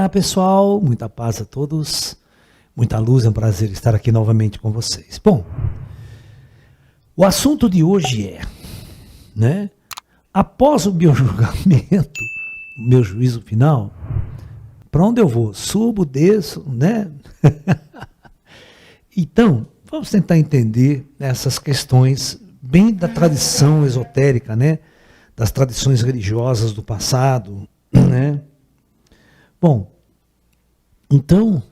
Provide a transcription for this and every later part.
Olá pessoal, muita paz a todos, muita luz, é um prazer estar aqui novamente com vocês. Bom, o assunto de hoje é, né, após o meu julgamento, o meu juízo final, para onde eu vou? Subo, desço, né? Então, vamos tentar entender essas questões bem da tradição esotérica, né, das tradições religiosas do passado, né? Bom, então,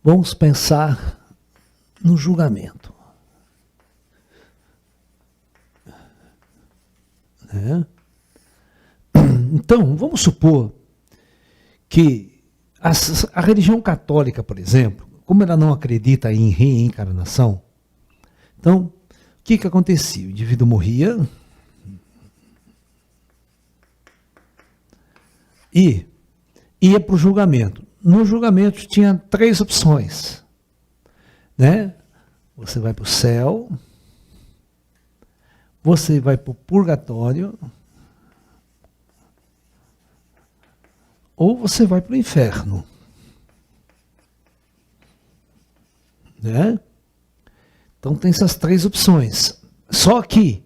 vamos pensar no julgamento. Né? Então, vamos supor que a religião católica, por exemplo, como ela não acredita em reencarnação, então, o que acontecia? O indivíduo morria e ia para o julgamento. No julgamento tinha 3 opções, né? Você vai para o céu, você vai para o purgatório, ou você vai para o inferno, né? Então tem essas 3 opções. Só que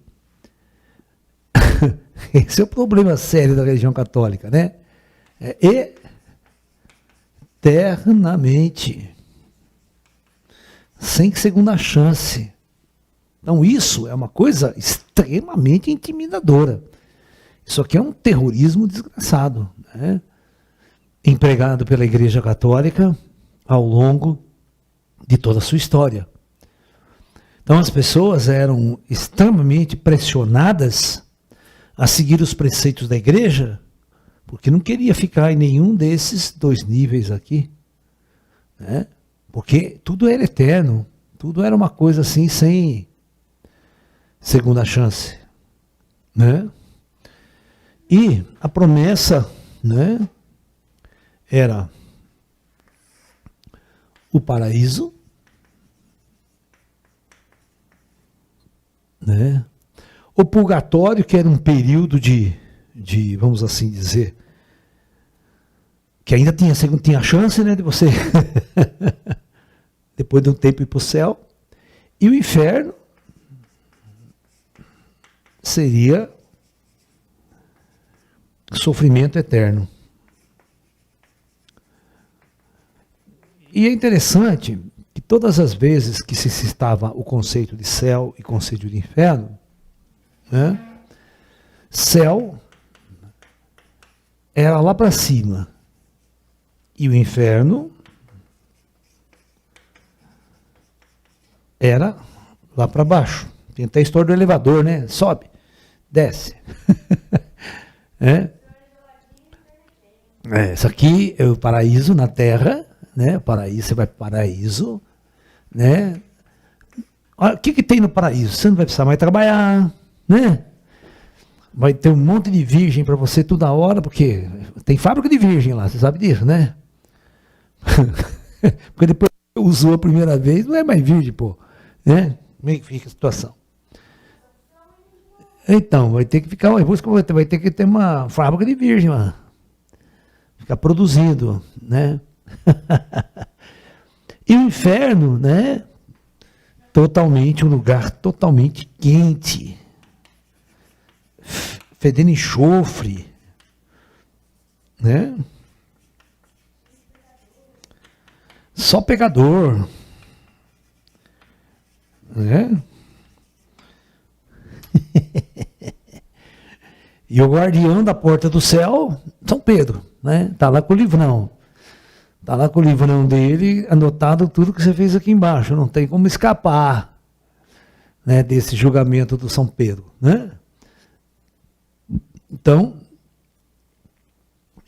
esse é o problema sério da religião católica, né? Eternamente, sem segunda chance. Então isso é uma coisa extremamente intimidadora. Isso aqui é um terrorismo desgraçado, né? Empregado pela Igreja Católica ao longo de toda a sua história. Então as pessoas eram extremamente pressionadas a seguir os preceitos da Igreja, porque não queria ficar em nenhum desses 2 níveis aqui, né? Porque tudo era eterno, tudo era uma coisa assim sem segunda chance, né? E a promessa, né, era o paraíso, né? O purgatório, que era um período de vamos assim dizer, que ainda tinha chance, né, de você depois de um tempo ir para o céu. E o inferno seria sofrimento eterno. E é interessante que todas as vezes que se citava o conceito de céu e conceito de inferno, né, céu era lá para cima e o inferno era lá para baixo. Tem até a história do elevador, né? Sobe, desce. Isso aqui é o paraíso na Terra, né? O paraíso, você vai para o paraíso, né? O que tem no paraíso? Você não vai precisar mais trabalhar, né? Vai ter um monte de virgem para você toda hora, porque tem fábrica de virgem lá, você sabe disso, né? Porque depois que usou a primeira vez, não é mais virgem, pô, né? Como é que fica a situação? Então, vai ter que ficar, vai ter que ter uma fábrica de virgem lá. Ficar produzindo, né? E o inferno, né? Totalmente, um lugar totalmente quente, fedendo enxofre, né? Só pegador, né? E o guardião da porta do céu, São Pedro, né? Tá lá com o livrão. Tá lá com o livrão dele, anotado tudo que você fez aqui embaixo. Não tem como escapar, né, desse julgamento do São Pedro, né? Então,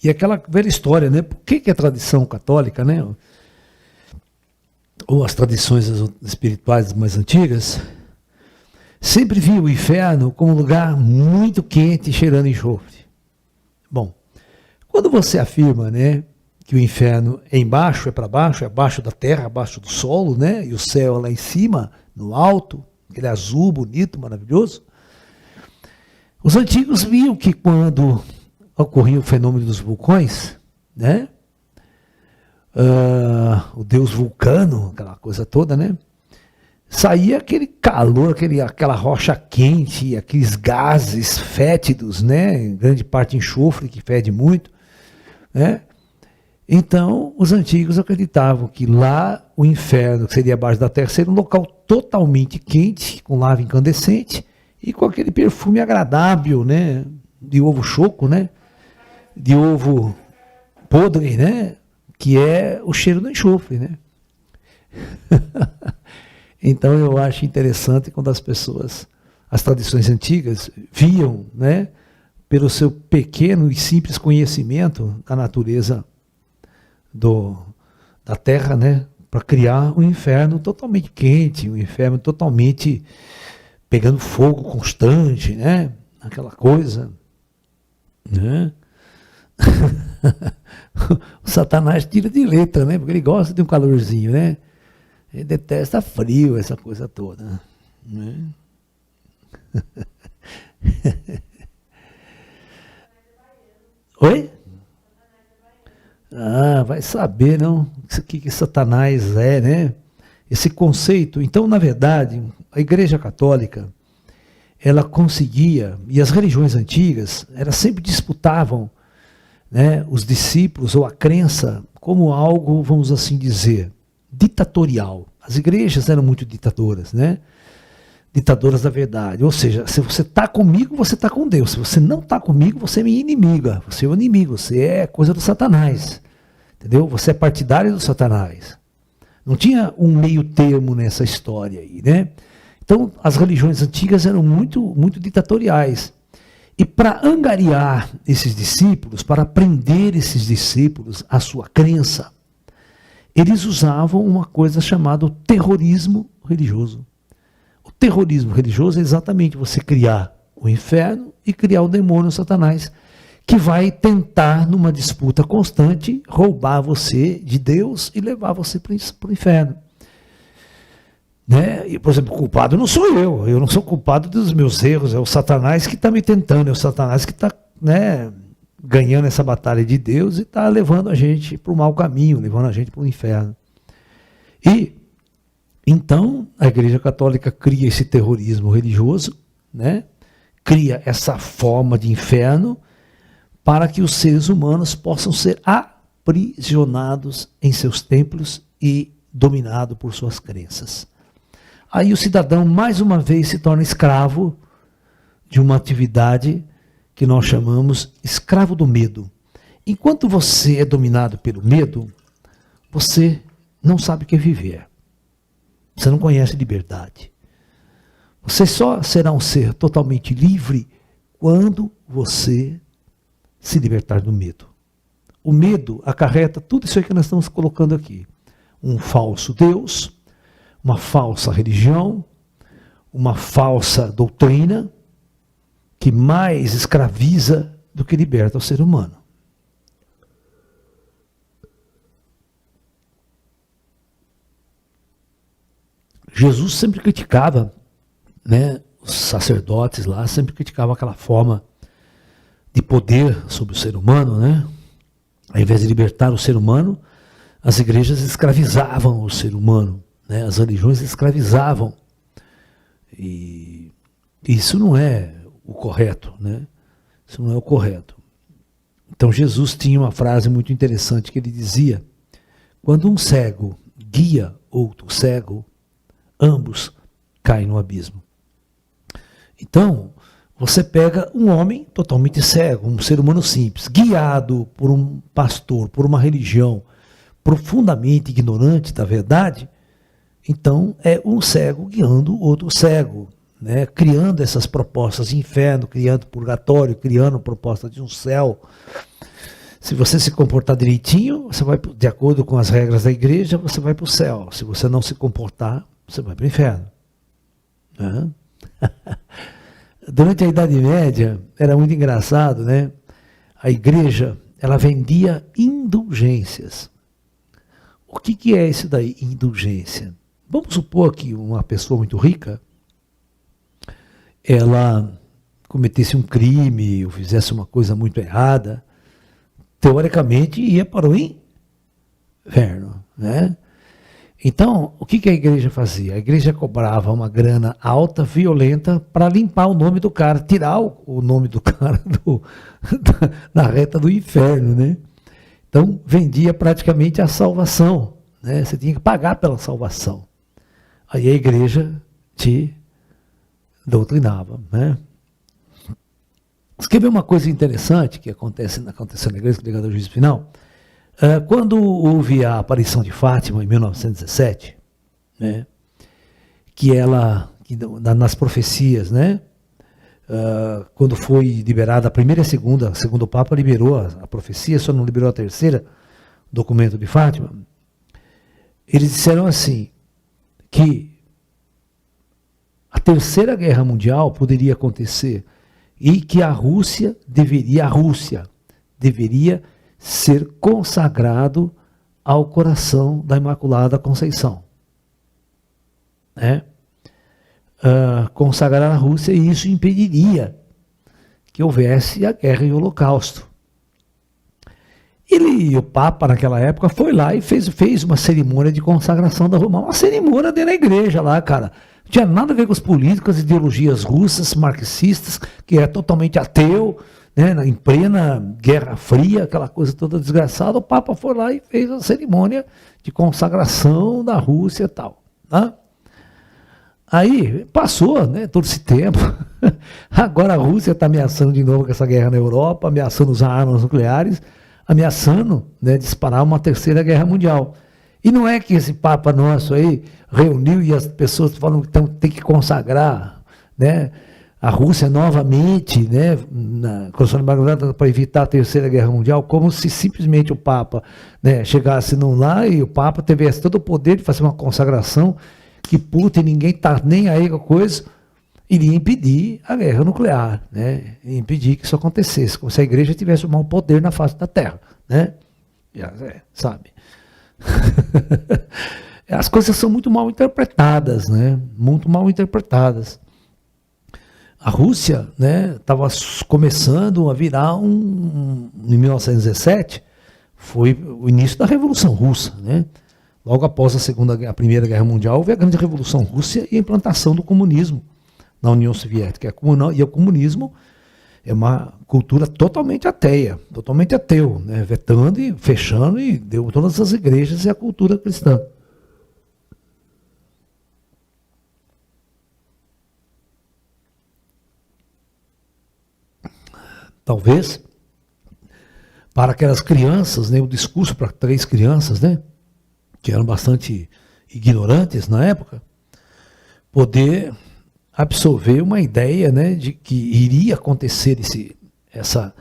e aquela velha história, né? Por que a tradição católica, né, ou as tradições espirituais mais antigas, sempre viu o inferno como um lugar muito quente, cheirando enxofre? Bom, quando você afirma, né, que o inferno é embaixo, é para baixo, é abaixo da terra, abaixo do solo, né, e o céu é lá em cima, no alto, aquele azul bonito, maravilhoso. Os antigos viam que quando ocorria o fenômeno dos vulcões, né, o deus Vulcano, aquela coisa toda, né? Saía aquele calor, aquela rocha quente, aqueles gases fétidos, né? Em grande parte enxofre, que fede muito, né? Então, os antigos acreditavam que lá o inferno, que seria abaixo da terra, seria um local totalmente quente, com lava incandescente e com aquele perfume agradável, né? De ovo choco, né? De ovo podre, né? Que é o cheiro do enxofre, né? Então eu acho interessante quando as pessoas, as tradições antigas, viam, né? Pelo seu pequeno e simples conhecimento da natureza da terra, né, para criar um inferno totalmente quente, um inferno totalmente pegando fogo constante, né, aquela coisa, né? O Satanás tira de letra, né, porque ele gosta de um calorzinho, né, ele detesta frio, essa coisa toda, né? Oi? Ah, vai saber, não? O que Satanás é, né? Esse conceito. Então, na verdade, a Igreja Católica, ela conseguia, e as religiões antigas, elas sempre disputavam, né, os discípulos ou a crença como algo, vamos assim dizer, ditatorial. As igrejas eram muito ditadoras, né? Ditadoras da verdade. Ou seja, se você está comigo, você está com Deus. Se você não está comigo, você é minha inimiga. Você é o inimigo, você é coisa do Satanás. Entendeu? Você é partidário do Satanás. Não tinha um meio termo nessa história aí, né? Então, as religiões antigas eram muito, muito ditatoriais. E para angariar esses discípulos, para prender esses discípulos à sua crença, eles usavam uma coisa chamada terrorismo religioso. O terrorismo religioso é exatamente você criar o inferno e criar o demônio, o Satanás, que vai tentar, numa disputa constante, roubar você de Deus e levar você para o inferno. Né? E, por exemplo, o culpado não sou eu não sou culpado dos meus erros, é o Satanás que está me tentando, é o Satanás que está, né, ganhando essa batalha de Deus e está levando a gente para o mau caminho, levando a gente para o inferno. E então a Igreja Católica cria esse terrorismo religioso, né? Cria essa forma de inferno para que os seres humanos possam ser aprisionados em seus templos e dominados por suas crenças. Aí o cidadão, mais uma vez, se torna escravo de uma atividade que nós chamamos escravo do medo. Enquanto você é dominado pelo medo, você não sabe o que é viver. Você não conhece liberdade. Você só será um ser totalmente livre quando você se libertar do medo. O medo acarreta tudo isso aí que nós estamos colocando aqui. Um falso Deus, uma falsa religião, uma falsa doutrina que mais escraviza do que liberta o ser humano. Jesus sempre criticava, né, os sacerdotes lá, sempre criticavam aquela forma de poder sobre o ser humano, né? Ao invés de libertar o ser humano, as igrejas escravizavam o ser humano, né? As religiões escravizavam. E isso não é o correto, né? Isso não é o correto. Então Jesus tinha uma frase muito interessante que ele dizia: quando um cego guia outro cego, ambos caem no abismo. Então, você pega um homem totalmente cego, um ser humano simples, guiado por um pastor, por uma religião profundamente ignorante da verdade, então é um cego guiando outro cego, né? Criando essas propostas de inferno, criando purgatório, criando proposta de um céu. Se você se comportar direitinho, você vai, de acordo com as regras da igreja, você vai para o céu. Se você não se comportar, você vai para o inferno. Né? Durante a Idade Média, era muito engraçado, né? A igreja, ela vendia indulgências. O que é isso daí, indulgência? Vamos supor que uma pessoa muito rica, ela cometesse um crime ou fizesse uma coisa muito errada, teoricamente ia para o inferno, né? Então, o que a igreja fazia? A igreja cobrava uma grana alta, violenta, para limpar o nome do cara, tirar o nome do cara da reta do inferno, né? Então, vendia praticamente a salvação, né? Você tinha que pagar pela salvação. Aí a igreja te doutrinava, né? Você quer ver uma coisa interessante que aconteceu na igreja ligada ao juízo final? Quando houve a aparição de Fátima, em 1917, né, nas profecias, né, quando foi liberada a primeira e a segunda, o segundo Papa liberou a profecia, só não liberou a terceira, documento de Fátima, eles disseram assim, que a terceira guerra mundial poderia acontecer e que a Rússia deveria ser consagrado ao coração da Imaculada Conceição. Né? Consagrar a Rússia, e isso impediria que houvesse a guerra e o holocausto. O Papa, naquela época, foi lá e fez uma cerimônia de consagração da Roma, uma cerimônia dentro da igreja lá, cara. Não tinha nada a ver com os políticos, as ideologias russas, marxistas, que é totalmente ateu, né, em plena Guerra Fria, aquela coisa toda desgraçada. O Papa foi lá e fez a cerimônia de consagração da Rússia e tal. Né? Aí passou, né, todo esse tempo. Agora a Rússia está ameaçando de novo com essa guerra na Europa, ameaçando usar armas nucleares, ameaçando, né, disparar uma terceira guerra mundial. E não é que esse Papa nosso aí reuniu e as pessoas falam que tem que consagrar, né, a Rússia novamente, né, para evitar a terceira guerra mundial, como se simplesmente o Papa, né, chegasse lá e o Papa tivesse todo o poder de fazer uma consagração que Putin, ninguém está nem aí com a coisa, iria impedir a guerra nuclear, né, impedir que isso acontecesse, como se a igreja tivesse o maior poder na face da terra, né, sabe? As coisas são muito mal interpretadas, né, muito mal interpretadas. A Rússia, né, estava começando a virar em 1917, foi o início da Revolução Russa, né? Logo após a Primeira Guerra Mundial, houve a grande Revolução Russa e a implantação do comunismo na União Soviética. E o comunismo é uma cultura totalmente ateia, totalmente ateu, né? Vetando e fechando, e deu todas as igrejas e a cultura cristã. Talvez, para aquelas crianças, né, o discurso para 3 crianças, né, que eram bastante ignorantes na época, poder absorver uma ideia, né, de que iria acontecer essa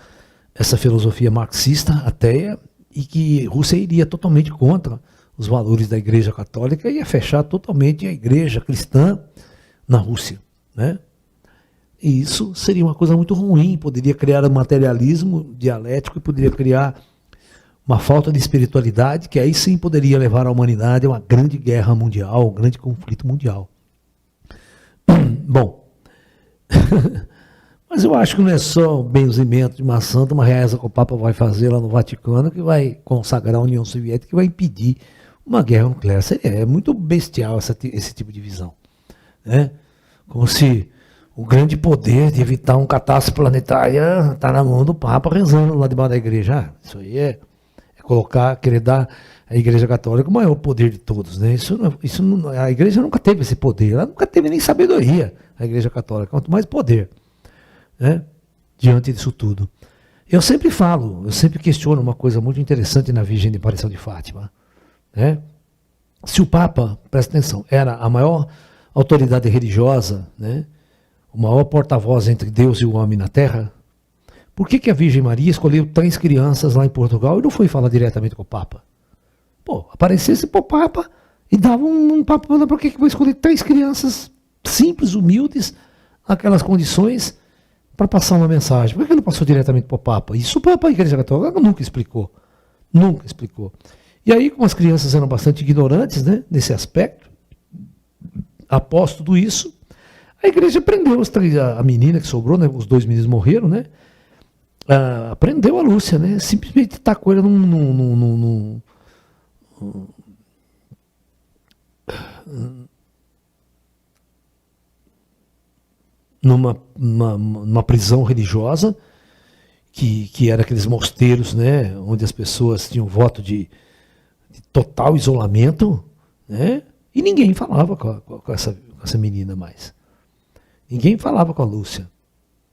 filosofia marxista ateia, e que Rússia iria totalmente contra os valores da Igreja Católica e ia fechar totalmente a Igreja cristã na Rússia, né? E isso seria uma coisa muito ruim, poderia criar um materialismo dialético e poderia criar uma falta de espiritualidade, que aí sim poderia levar a humanidade a uma grande guerra mundial, um grande conflito mundial. Bom, mas eu acho que não é só o benzimento de uma santa, uma reza que o Papa vai fazer lá no Vaticano, que vai consagrar a União Soviética, que vai impedir uma guerra nuclear. É muito bestial esse tipo de visão, né? Como se o grande poder de evitar uma catástrofe planetária está na mão do Papa rezando lá debaixo da igreja. Isso aí é querer dar à Igreja Católica o maior poder de todos, né? A igreja nunca teve esse poder, ela nunca teve nem sabedoria, a Igreja Católica, quanto mais poder, né? Diante disso tudo. Eu sempre questiono uma coisa muito interessante na Virgem de Aparição de Fátima, né? Se o Papa, presta atenção, era a maior autoridade religiosa, né, o maior porta-voz entre Deus e o homem na Terra, por que a Virgem Maria escolheu 3 crianças lá em Portugal e não foi falar diretamente com o Papa? Pô, aparecesse para o Papa e dava um papo, por que vou escolher 3 crianças simples, humildes, naquelas condições, para passar uma mensagem? Por que não passou diretamente para o Papa? Isso o Papa, a Igreja Católica, nunca explicou. Nunca explicou. E aí, como as crianças eram bastante ignorantes, né, nesse aspecto, após tudo isso, a igreja prendeu a menina que sobrou, né, os 2 meninos morreram, né? Prendeu a Lúcia, né? Simplesmente tacou ela numa prisão religiosa, que era aqueles mosteiros, né, onde as pessoas tinham voto de total isolamento, né, e ninguém falava com essa menina mais. Ninguém falava com a Lúcia.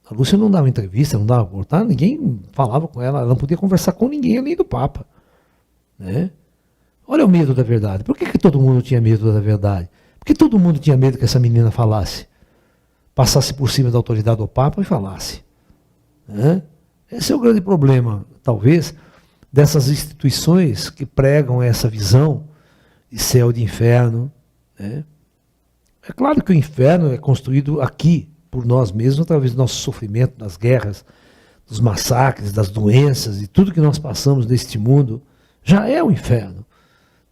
A Lúcia não dava entrevista, não dava reportagem, ninguém falava com ela, ela não podia conversar com ninguém além do Papa. Né? Olha o medo da verdade. Por que todo mundo tinha medo da verdade? Porque todo mundo tinha medo que essa menina falasse. Passasse por cima da autoridade do Papa e falasse. Né? Esse é o grande problema, talvez, dessas instituições que pregam essa visão de céu e de inferno. Né? É claro que o inferno é construído aqui, por nós mesmos, através do nosso sofrimento, das guerras, dos massacres, das doenças e tudo que nós passamos neste mundo, já é o inferno.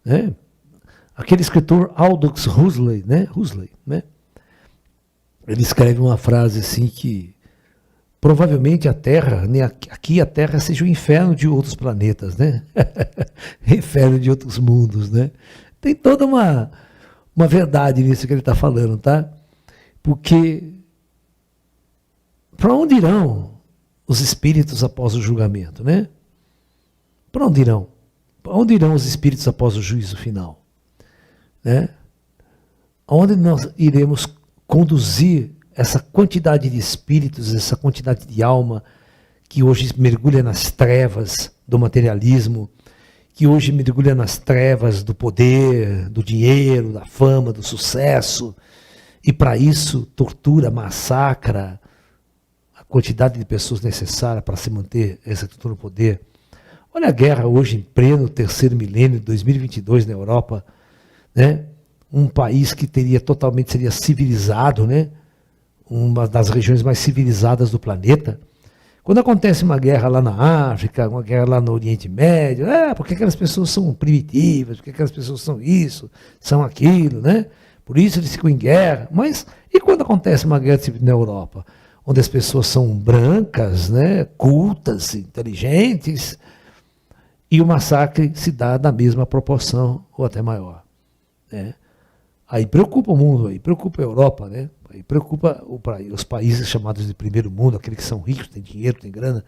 Né? Aquele escritor Aldous Huxley, né? Ele escreve uma frase assim que provavelmente a Terra, né? Aqui a Terra seja o inferno de outros planetas, né? Inferno de outros mundos, né? Tem toda uma verdade nisso que ele está falando, tá? Porque para onde irão os espíritos após o julgamento, né? Para onde irão? Para onde irão os espíritos após o juízo final? Né? Aonde nós iremos conduzir essa quantidade de espíritos, essa quantidade de alma que hoje mergulha nas trevas do materialismo, que hoje mergulha nas trevas do poder, do dinheiro, da fama, do sucesso, e para isso tortura, massacra a quantidade de pessoas necessárias para se manter essa estrutura no poder. Olha a guerra hoje em pleno terceiro milênio de 2022 na Europa, né? Um país que seria civilizado, né? Uma das regiões mais civilizadas do planeta. Quando acontece uma guerra lá na África, uma guerra lá no Oriente Médio, porque aquelas pessoas são primitivas, porque aquelas pessoas são isso, são aquilo, né? Por isso eles ficam em guerra. Mas e quando acontece uma guerra civil na Europa? Onde as pessoas são brancas, né? Cultas, inteligentes, e o massacre se dá na mesma proporção, ou até maior. Né? Aí preocupa o mundo, aí preocupa a Europa, né? Aí preocupa os países chamados de primeiro mundo, aqueles que são ricos, têm dinheiro, têm grana,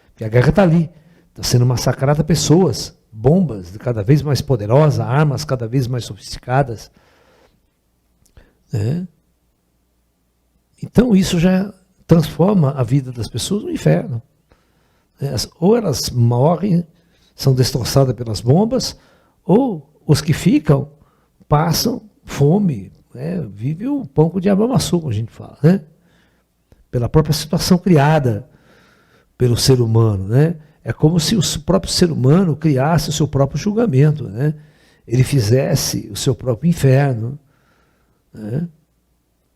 porque a guerra está ali, está sendo massacrada pessoas, bombas cada vez mais poderosas, armas cada vez mais sofisticadas. Né? Então isso já transforma a vida das pessoas no inferno. Ou elas morrem, são destroçadas pelas bombas, ou os que ficam passam fome, né? Vive o pão com o diabo amassou, como a gente fala, né? Pela própria situação criada pelo ser humano. Né? É como se o próprio ser humano criasse o seu próprio julgamento, né? Ele fizesse o seu próprio inferno. Né?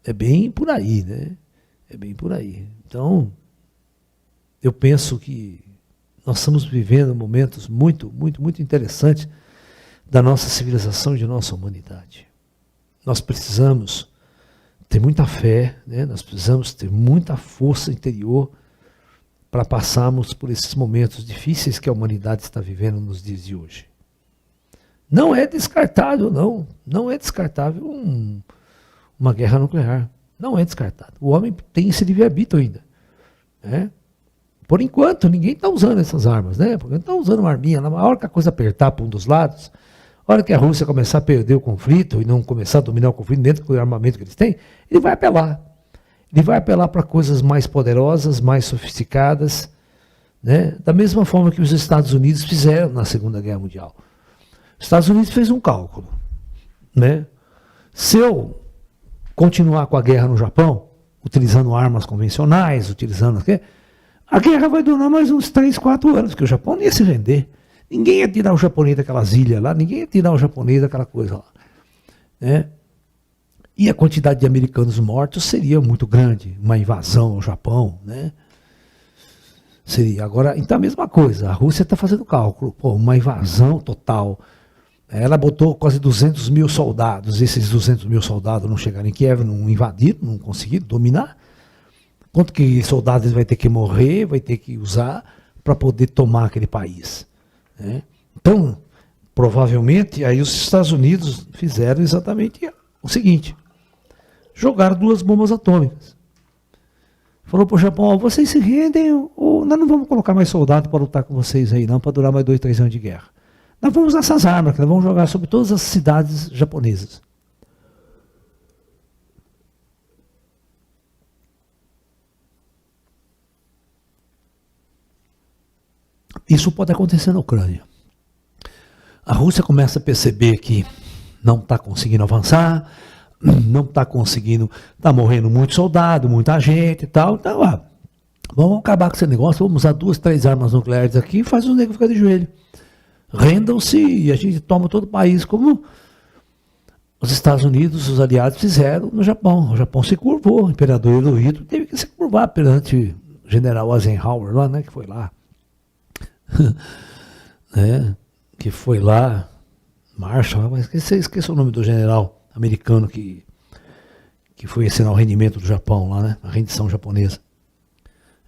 É bem por aí, né? É bem por aí. Então, eu penso que nós estamos vivendo momentos muito, muito, muito interessantes da nossa civilização e de nossa humanidade. Nós precisamos ter muita fé, né? Nós precisamos ter muita força interior para passarmos por esses momentos difíceis que a humanidade está vivendo nos dias de hoje. Não é descartável, não é descartável uma guerra nuclear. Não é descartável. O homem tem esse livre-arbítrio ainda. Né? Por enquanto, ninguém está usando essas armas, né? Porque não está usando uma arminha. Na hora que a coisa apertar para um dos lados, a hora que a Rússia começar a perder o conflito e não começar a dominar o conflito dentro do armamento que eles têm, ele vai apelar. Ele vai apelar para coisas mais poderosas, mais sofisticadas, né? Da mesma forma que os Estados Unidos fizeram na Segunda Guerra Mundial. Os Estados Unidos fez um cálculo. Né? Se eu continuar com a guerra no Japão, utilizando armas convencionais, a guerra vai durar mais uns 3, 4 anos, porque o Japão não ia se render. Ninguém ia tirar o japonês daquelas ilhas lá, ninguém ia tirar o japonês daquela coisa lá. Né? E a quantidade de americanos mortos seria muito grande, uma invasão ao Japão. Né? Seria. Agora, então a mesma coisa, a Rússia está fazendo cálculo, uma invasão total. Ela botou quase 200 mil soldados, esses 200 mil soldados não chegaram em Kiev, não invadiram, não conseguiram dominar. Quanto que soldados vai ter que morrer, vai ter que usar para poder tomar aquele país. Né? Então, provavelmente, aí os Estados Unidos fizeram exatamente o seguinte: jogaram 2 bombas atômicas. Falou para o Japão: ó, vocês se rendem, ou nós não vamos colocar mais soldado para lutar com vocês aí não, para durar mais 2, 3 anos de guerra. Nós vamos usar essas armas, que nós vamos jogar sobre todas as cidades japonesas. Isso pode acontecer na Ucrânia. A Rússia começa a perceber que não está conseguindo avançar, não está conseguindo, está morrendo muito soldado, muita gente e tal. Então, vamos acabar com esse negócio, vamos usar 2, 3 armas nucleares aqui e faz os negros ficar de joelho. Rendam-se e a gente toma todo o país, como os Estados Unidos, os aliados fizeram no Japão. O Japão se curvou, o imperador Hirohito teve que se curvar perante o general Eisenhower lá, né, que foi lá. Né, que foi lá, Marshall, mas esqueci o nome do general americano que foi assinar o rendimento do Japão lá, né, a rendição japonesa.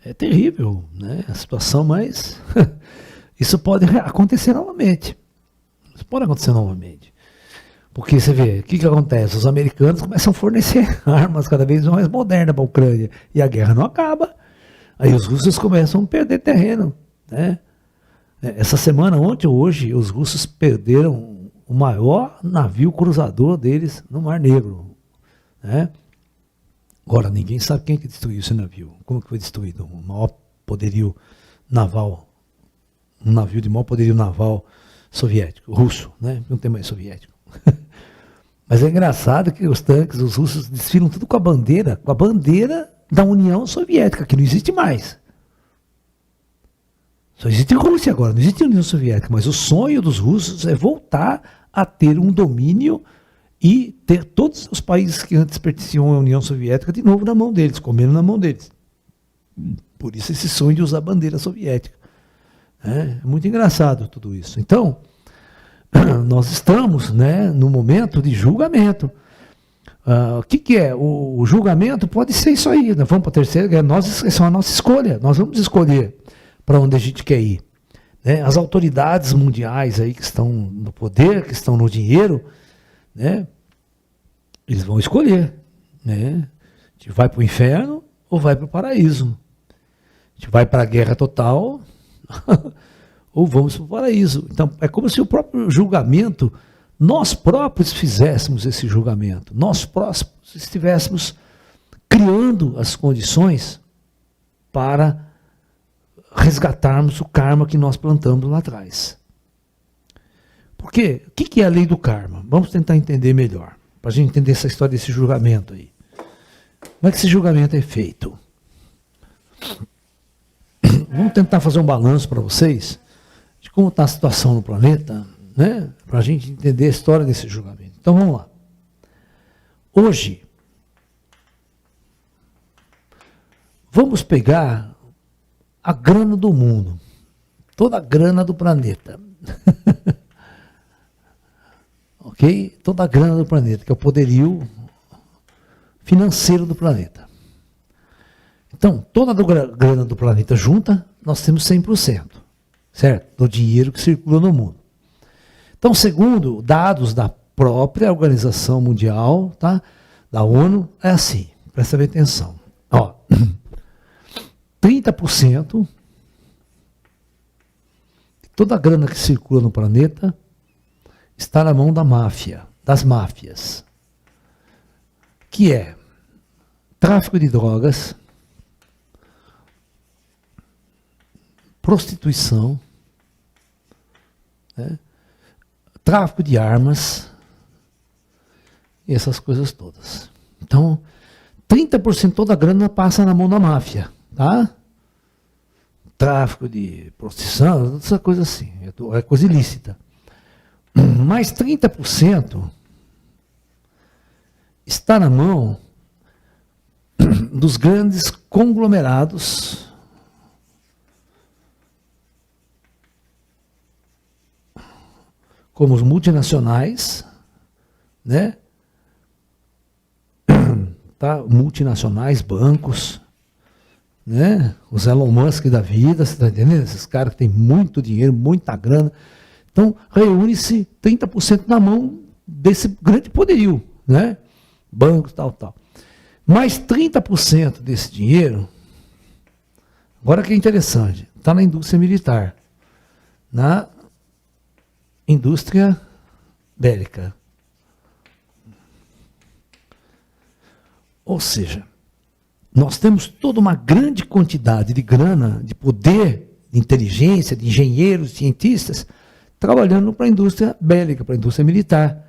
É terrível, né, a situação, mas isso pode acontecer novamente. Isso pode acontecer novamente. Porque você vê, o que acontece? Os americanos começam a fornecer armas cada vez mais modernas para a Ucrânia e a guerra não acaba. Aí os russos começam a perder terreno, né? Essa semana, ontem ou hoje, os russos perderam o maior navio cruzador deles no Mar Negro, né? Agora, ninguém sabe quem que destruiu esse navio. Como que foi destruído? O maior poderio naval, um navio de maior poderio naval soviético, russo, né? Não tem mais soviético. Mas é engraçado que os tanques, os russos desfilam tudo com a bandeira da União Soviética, que não existe mais. Só existe Rússia agora, não existe União Soviética, mas o sonho dos russos é voltar a ter um domínio e ter todos os países que antes pertenciam à União Soviética de novo na mão deles, comendo na mão deles. Por isso esse sonho de usar a bandeira soviética. É muito engraçado tudo isso. Então, nós estamos, né, no momento de julgamento. O que é? O julgamento pode ser isso aí. Nós vamos para a terceira guerra, essa é a nossa escolha. Nós vamos escolher para onde a gente quer ir. Né? As autoridades mundiais aí que estão no poder, que estão no dinheiro, né, eles vão escolher. Né? A gente vai para o inferno ou vai para o paraíso. A gente vai para a guerra total ou vamos para o paraíso. Então, é como se o próprio julgamento, nós próprios fizéssemos esse julgamento. Nós próprios estivéssemos criando as condições para resgatarmos o karma que nós plantamos lá atrás. Por quê? O que é a lei do karma? Vamos tentar entender melhor, para a gente entender essa história desse julgamento aí. Como é que esse julgamento é feito? Vamos tentar fazer um balanço para vocês de como está a situação no planeta, né? Para a gente entender a história desse julgamento. Então vamos lá. Hoje, vamos pegar a grana do mundo, toda a grana do planeta. Ok? Toda a grana do planeta, que é o poderio financeiro do planeta. Então, toda a grana do planeta junta, nós temos 100%, certo? Do dinheiro que circula no mundo. Então, segundo dados da própria Organização Mundial, tá? Da ONU, é assim, presta bem atenção. Ó, 30% de toda a grana que circula no planeta está na mão da máfia, das máfias, que é tráfico de drogas, prostituição, né, tráfico de armas e essas coisas todas. Então, 30% de toda a grana passa na mão da máfia. Tá? Tráfico de prostituição, essa coisa assim, é coisa ilícita. Mais 30% está na mão dos grandes conglomerados como os multinacionais, né? Tá? Multinacionais, bancos, né? Os Elon Musk da vida, você está entendendo? Esses caras que têm muito dinheiro, muita grana, Então, reúne-se 30% na mão desse grande poderio, né? Bancos, tal, tal. Mais 30% desse dinheiro, agora que é interessante, está na indústria militar, na indústria bélica. Ou seja, nós temos toda uma grande quantidade de grana, de poder, de inteligência, de engenheiros, cientistas, trabalhando para a indústria bélica, para a indústria militar,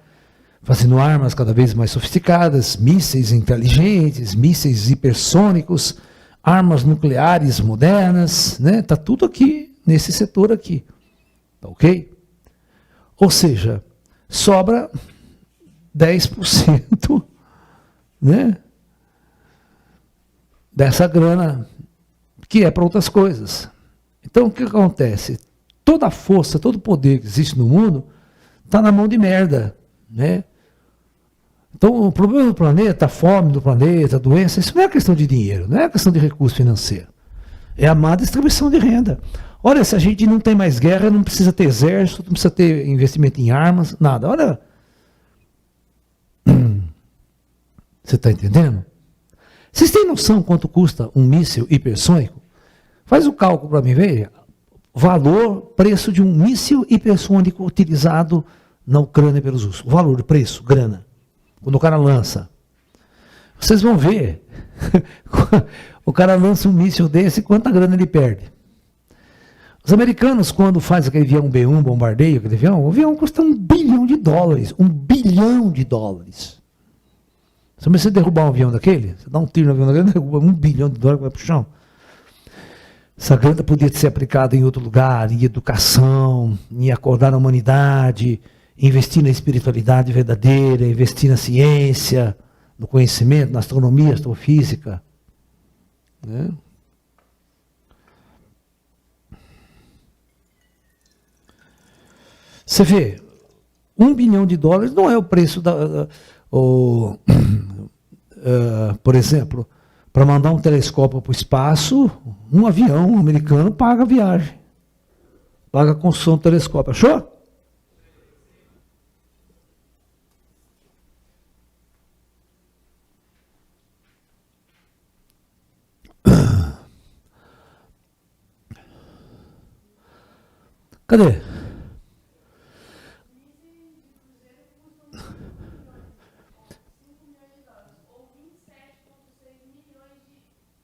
fazendo armas cada vez mais sofisticadas, mísseis inteligentes, mísseis hipersônicos, armas nucleares modernas, né? Tá tudo aqui, nesse setor aqui. Tá ok? Ou seja, sobra 10%, né? Dessa grana que é para outras coisas. Então, o que acontece? Toda a força, todo o poder que existe no mundo está na mão de merda, né? Então, o problema do planeta, a fome do planeta, a doença, isso não é questão de dinheiro, não é questão de recurso financeiro. É a má distribuição de renda. Olha, se a gente não tem mais guerra, não precisa ter exército, não precisa ter investimento em armas, nada. Olha, você está entendendo? Vocês têm noção quanto custa um míssil hipersônico? Faz o cálculo para mim, veja. Valor, preço de um míssil hipersônico utilizado na Ucrânia pelos russos. Valor, preço, grana. Quando o cara lança. Vocês vão ver. O cara lança um míssil desse, quanta grana ele perde. Os americanos, quando fazem aquele avião B-1, bombardeio, aquele avião, o avião custa $1 bilhão. $1 bilhão. Se você derrubar um avião daquele, você dá um tiro no avião daquele, derruba $1 bilhão que vai para o chão. Essa grana podia ser aplicada em outro lugar, em educação, em acordar a humanidade, investir na espiritualidade verdadeira, investir na ciência, no conhecimento, na astronomia, astrofísica. Né? Você vê, $1 bilhão não é o preço por exemplo, para mandar um telescópio para o espaço, um avião americano paga a viagem. Paga a construção do telescópio. Achou? Cadê?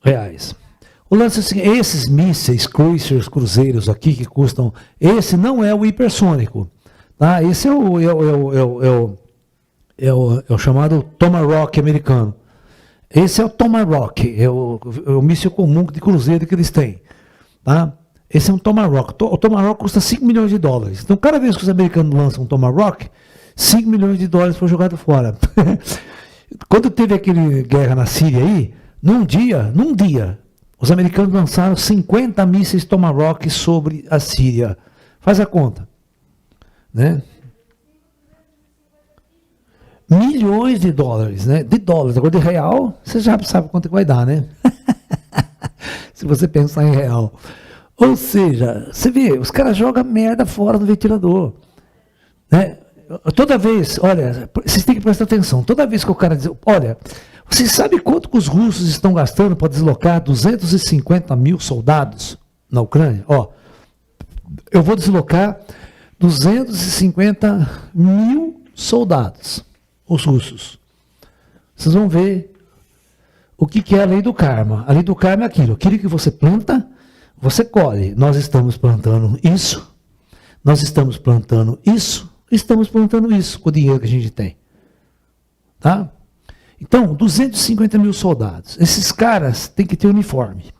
Reais. O lance é o seguinte, esses mísseis, cruzeiros aqui que custam, esse não é o hipersônico, tá? Esse é o chamado Tomahawk americano. Esse é o Tomahawk, é o míssil comum de cruzeiro que eles têm, tá? Esse é um Tomahawk. O Tomahawk custa $5 milhões. Então, cada vez que os americanos lançam um Tomahawk, $5 milhões foi jogado fora. Quando teve aquele guerra na Síria aí, num dia, os americanos lançaram 50 mísseis Tomahawk sobre a Síria. Faz a conta. Né? Milhões de dólares, né? De dólares. Agora de real, você já sabe quanto que vai dar, né? Se você pensar em real. Ou seja, você vê, os caras jogam merda fora do ventilador. Né? Toda vez, olha, vocês têm que prestar atenção. Toda vez que o cara diz, olha, vocês sabem quanto que os russos estão gastando para deslocar 250 mil soldados na Ucrânia? Ó, eu vou deslocar 250 mil soldados, os russos. Vocês vão ver o que é a lei do karma. A lei do karma é aquilo que você planta, você colhe. Nós estamos plantando isso, estamos plantando isso com o dinheiro que a gente tem. Tá? Então, 250 mil soldados. Esses caras têm que ter uniforme.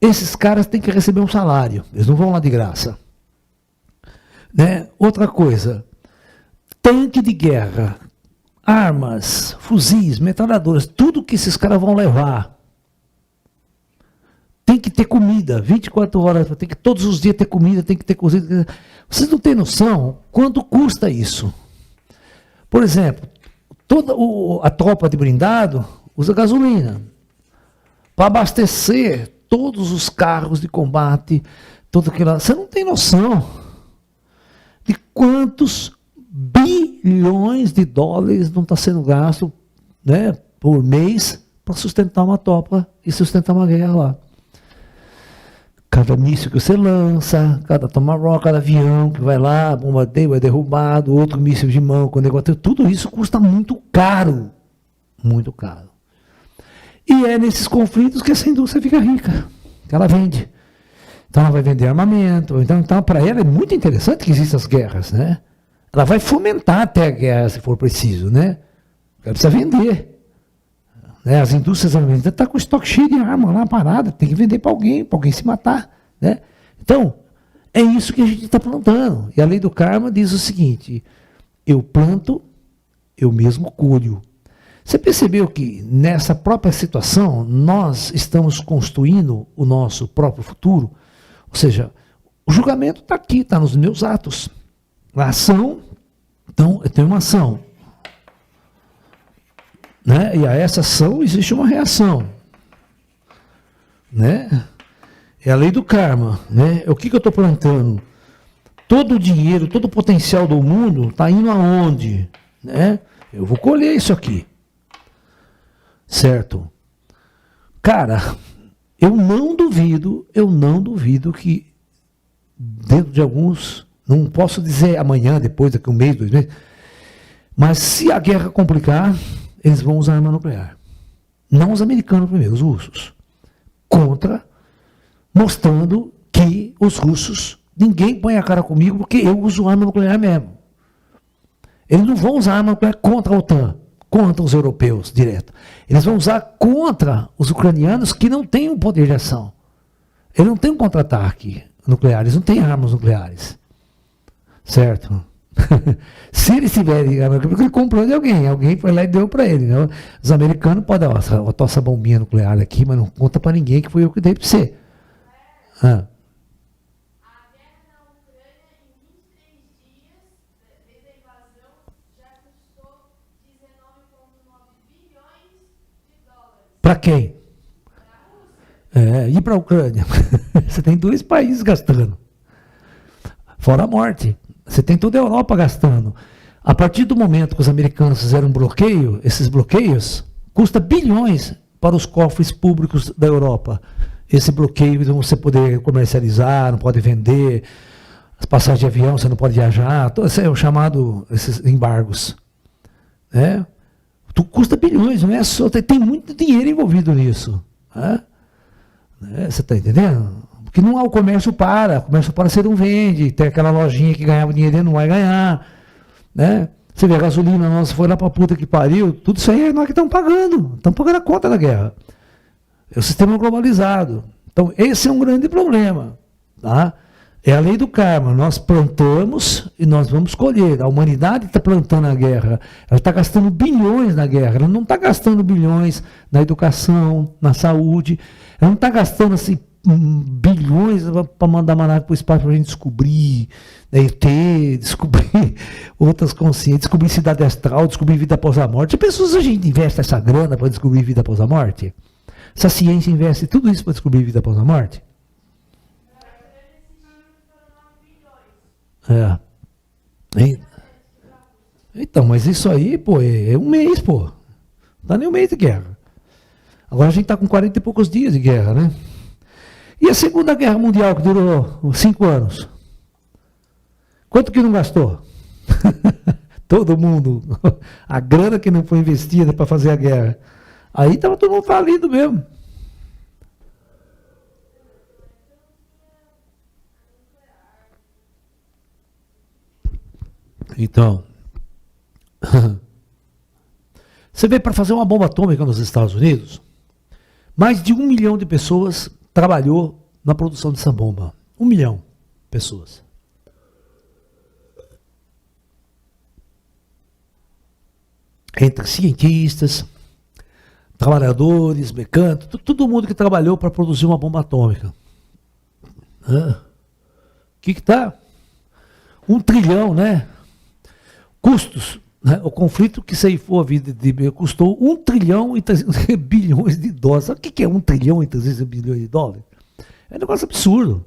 Esses caras têm que receber um salário. Eles não vão lá de graça. Né? Outra coisa, tanque de guerra, armas, fuzis, metralhadoras, tudo que esses caras vão levar. Tem que ter comida, 24 horas, tem que todos os dias ter comida, tem que ter cozido. Vocês não têm noção quanto custa isso? Por exemplo, toda a tropa de blindado usa gasolina para abastecer todos os carros de combate, tudo aquilo. Você não tem noção. de quantos bilhões de dólares não está sendo gasto, né, por mês para sustentar uma tropa e sustentar uma guerra lá. Cada míssil que você lança, cada tomahawk, cada avião que vai lá, bombardeio, é derrubado, outro míssil de mão, com negócio, tudo isso custa muito caro. Muito caro. E é nesses conflitos que essa indústria fica rica, que ela vende. Então ela vai vender armamento, então para ela é muito interessante que existam as guerras, né? Ela vai fomentar até a guerra, se for preciso, né? Ela precisa vender. Né? As indústrias armamentalistas estão com estoque cheio de arma lá parada, tem que vender para alguém se matar. Né? Então, é isso que a gente está plantando. E a lei do karma diz o seguinte: eu planto, eu mesmo colho. Você percebeu que nessa própria situação nós estamos construindo o nosso próprio futuro? Ou seja, o julgamento está aqui, está nos meus atos. A ação, então, eu tenho uma ação. Né? E a essa ação existe uma reação. Né? É a lei do karma. Né? O que eu estou plantando? Todo o dinheiro, todo o potencial do mundo está indo aonde? Né? Eu vou colher isso aqui. Certo? Cara, eu não duvido que dentro de alguns, não posso dizer amanhã, depois, daqui um mês, 2 meses, mas se a guerra complicar, eles vão usar arma nuclear. Não os americanos primeiro, os russos. Mostrando que os russos, ninguém põe a cara comigo porque eu uso arma nuclear mesmo. Eles não vão usar arma nuclear contra a OTAN, contra os europeus, direto. Eles vão usar contra os ucranianos que não têm um poder de ação. Eles não têm um contra-ataque nuclear, eles não têm armas nucleares. Certo? Se eles tiverem, porque ele comprou de alguém foi lá e deu para ele. Né? Os americanos podem, ó, essa bombinha nuclear aqui, mas não conta para ninguém que foi eu que dei para você. Ah. A guerra na Ucrânia, em 23 dias, desde a invasão, já custou 19,9 bilhões de dólares. Para quem? Para a Rússia. E para a Ucrânia? Você tem 2 países gastando. Fora a morte. Você tem toda a Europa gastando. A partir do momento que os americanos fizeram um bloqueio, esses bloqueios custa bilhões para os cofres públicos da Europa. Esse bloqueio de você poder comercializar, não pode vender, as passagens de avião você não pode viajar, esse é o chamado, esses embargos. Né? Tu custa bilhões, não é só, tem muito dinheiro envolvido nisso. Né? Você está entendendo? Porque não há o comércio para você não vende, tem aquela lojinha que ganhava dinheiro e não vai ganhar. Né? Você vê a gasolina nossa, foi lá para a puta que pariu, tudo isso aí é nós que estamos pagando a conta da guerra. É o sistema globalizado. Então, esse é um grande problema. Tá? É a lei do karma. Nós plantamos e nós vamos colher. A humanidade está plantando a guerra. Ela está gastando bilhões na guerra. Ela não está gastando bilhões na educação, na saúde. Ela não está gastando assim, bilhões para mandar uma nave para o espaço para a gente descobrir, né, ET, descobrir outras consciências, descobrir cidade astral, descobrir vida após a morte. Já pensou se a gente investe essa grana para descobrir vida após a morte? Se a ciência investe tudo isso para descobrir vida após a morte? Então, mas isso aí, pô, é um mês, pô. Não dá nem um mês de guerra. Agora a gente está com 40 e poucos dias de guerra, né? E a Segunda Guerra Mundial, que durou 5 anos? Quanto que não gastou? Todo mundo. A grana que não foi investida para fazer a guerra. Aí estava todo mundo falido mesmo. Então, você vê, para fazer uma bomba atômica nos Estados Unidos, mais de 1 milhão de pessoas trabalhou na produção dessa bomba. 1 milhão de pessoas. Entre cientistas, trabalhadores, mecânicos, todo mundo que trabalhou para produzir uma bomba atômica. O que está? 1 trilhão, né? Custos. Né? O conflito que ceifou a vida de custou 1 trilhão e 300 bilhões de dólares. Sabe o que é 1 trilhão e 300 bilhões de dólares? É um negócio absurdo.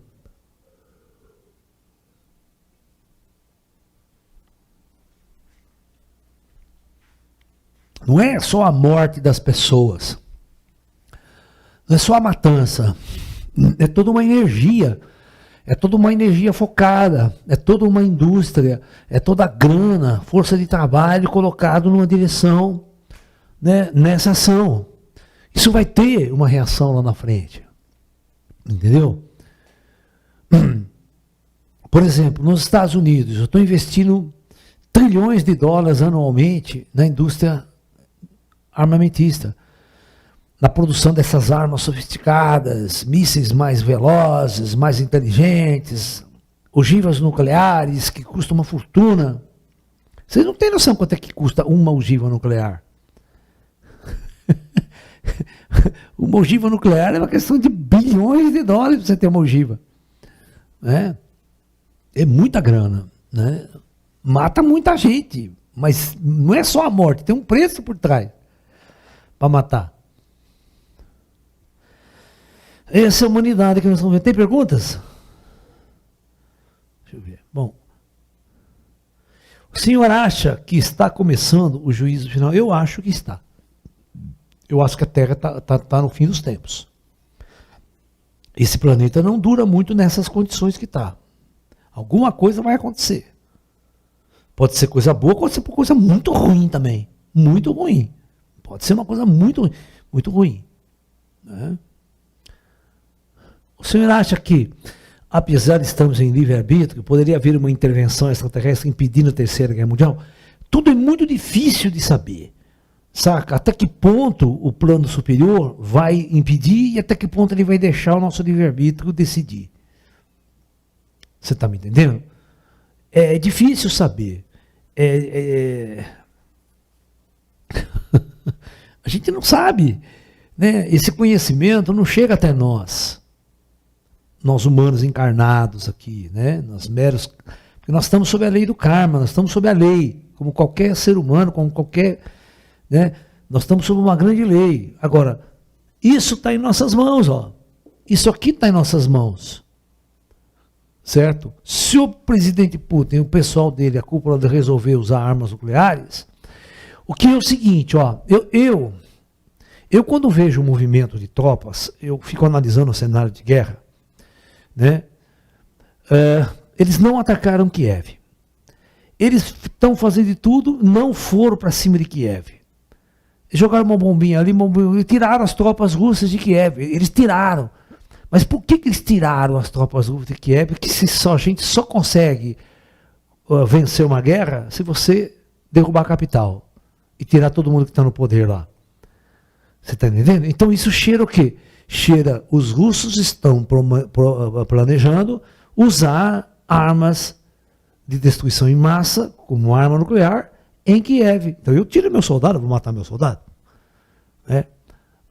Não é só a morte das pessoas. Não é só a matança. É toda uma energia. É toda uma energia focada. É toda uma indústria. É toda a grana, força de trabalho colocado numa direção, né, nessa ação. Isso vai ter uma reação lá na frente. Entendeu? Por exemplo, nos Estados Unidos, eu estou investindo trilhões de dólares anualmente na indústria armamentista, na produção dessas armas sofisticadas, mísseis mais velozes, mais inteligentes, ogivas nucleares que custam uma fortuna. Vocês não têm noção quanto é que custa uma ogiva nuclear. Uma ogiva nuclear é uma questão de bilhões de dólares para você ter uma ogiva. Né? É muita grana. Né? Mata muita gente, mas não é só a morte, tem um preço por trás para matar. Essa é a humanidade que nós estamos vendo. Tem perguntas? Deixa eu ver. Bom, o senhor acha que está começando o juízo final? Eu acho que está. Eu acho que a Terra está no fim dos tempos. Esse planeta não dura muito nessas condições que está. Alguma coisa vai acontecer. Pode ser coisa boa, pode ser coisa muito ruim também. Muito ruim. Pode ser uma coisa muito ruim. Né? O senhor acha que, apesar de estarmos em livre-arbítrio, poderia haver uma intervenção extraterrestre impedindo a Terceira Guerra Mundial? Tudo é muito difícil de saber. Saca? Até que ponto o plano superior vai impedir e até que ponto ele vai deixar o nosso livre-arbítrio decidir. Você está me entendendo? É difícil saber. A gente não sabe. Né? Esse conhecimento não chega até nós. Nós humanos encarnados aqui. Né? Porque nós estamos sob a lei do karma, nós estamos sob a lei. Como qualquer ser humano, como qualquer... Né? Nós estamos sob uma grande lei. Agora, isso está em nossas mãos. Ó. Isso aqui está em nossas mãos. Certo? Se o presidente Putin e o pessoal dele, a cúpula de resolver usar armas nucleares, o que é o seguinte, ó, eu quando vejo um movimento de tropas, eu fico analisando o cenário de guerra, né? Eles não atacaram Kiev. Eles estão fazendo de tudo, não foram para cima de Kiev. Jogaram uma bombinha ali, tiraram as tropas russas de Kiev. Eles tiraram. Mas por que eles tiraram as tropas russas de Kiev? Porque a gente só consegue vencer uma guerra se você derrubar a capital e tirar todo mundo que está no poder lá. Você está entendendo? Então isso cheira o quê? Cheira, os russos estão planejando usar armas de destruição em massa, como arma nuclear, em Kiev. Então eu tiro meu soldado, vou matar meu soldado.